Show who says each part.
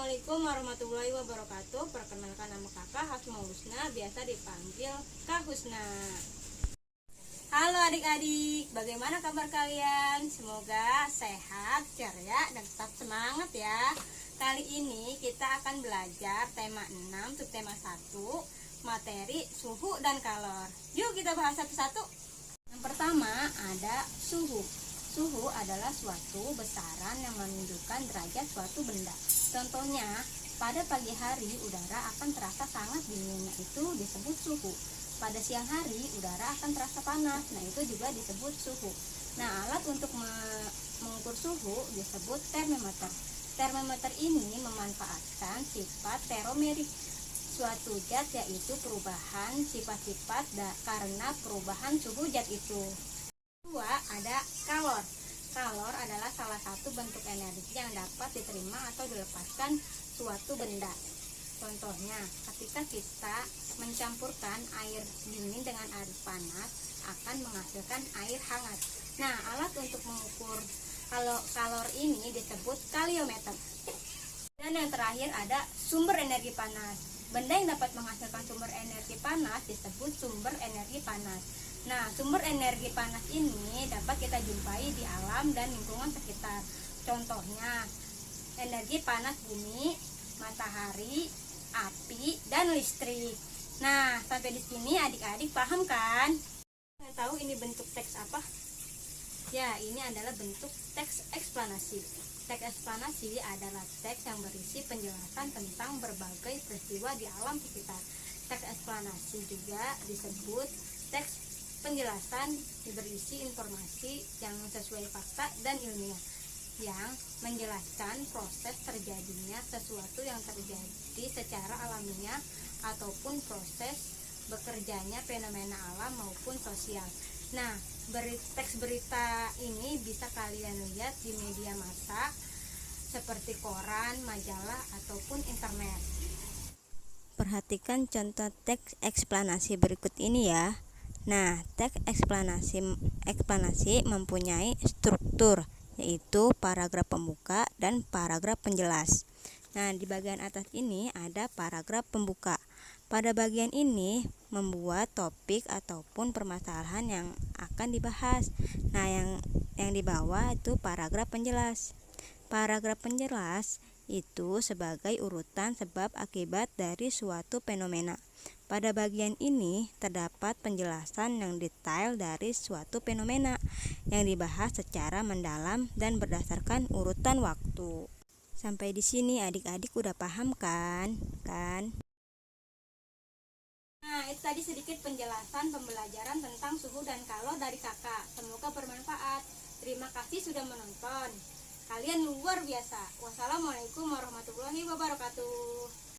Speaker 1: Assalamualaikum warahmatullahi wabarakatuh. Perkenalkan, nama kakak Hasma Husna, biasa dipanggil Kak Husna. Halo adik-adik, bagaimana kabar kalian? Semoga sehat, ceria, dan tetap semangat ya. Kali ini kita akan belajar tema 6, subtema 1, materi suhu dan kalor. Yuk kita bahas satu-satu. Yang pertama ada suhu. Suhu adalah suatu besaran yang menunjukkan derajat suatu benda. Contohnya, pada pagi hari udara akan terasa sangat dingin, itu disebut suhu. Pada siang hari udara akan terasa panas, itu juga disebut suhu. Alat untuk mengukur suhu disebut termometer. Termometer ini memanfaatkan sifat termomerik suatu zat, yaitu perubahan sifat-sifat karena perubahan suhu zat itu. Kedua, ada kalor. Kalor adalah salah satu bentuk energi yang dapat diterima atau dilepaskan suatu benda. Contohnya, ketika kita mencampurkan air dingin dengan air panas akan menghasilkan air hangat. Alat untuk mengukur kalor ini disebut kalorimeter. Dan yang terakhir ada sumber energi panas. Benda yang dapat menghasilkan sumber energi panas disebut sumber energi panas. Sumber energi panas ini dapat kita jumpai di alam dan lingkungan sekitar. Contohnya, energi panas bumi, matahari, api, dan listrik. Sampai di sini adik-adik paham kan? Tahu ini bentuk teks apa? Ya, ini adalah bentuk teks eksplanasi. Teks eksplanasi adalah teks yang berisi penjelasan tentang berbagai peristiwa di alam sekitar. Teks eksplanasi juga disebut teks penjelasan berisi informasi yang sesuai fakta dan ilmiah, yang menjelaskan proses terjadinya sesuatu yang terjadi secara alamiah ataupun proses bekerjanya fenomena alam maupun sosial. Teks berita ini bisa kalian lihat di media massa seperti koran, majalah, ataupun internet.
Speaker 2: Perhatikan contoh teks eksplanasi berikut ini ya. Teks eksplanasi mempunyai struktur, yaitu paragraf pembuka dan paragraf penjelas. Di bagian atas ini ada paragraf pembuka. Pada bagian ini membuat topik ataupun permasalahan yang akan dibahas. Yang di bawah itu paragraf penjelas. Paragraf penjelas itu sebagai urutan sebab akibat dari suatu fenomena. Pada bagian ini terdapat penjelasan yang detail dari suatu fenomena yang dibahas secara mendalam dan berdasarkan urutan waktu. Sampai di sini adik-adik udah paham kan?
Speaker 1: Itu tadi sedikit penjelasan pembelajaran tentang suhu dan kalor dari kakak. Semoga bermanfaat. Terima kasih sudah menonton. Kalian luar biasa. Wassalamualaikum warahmatullahi wabarakatuh.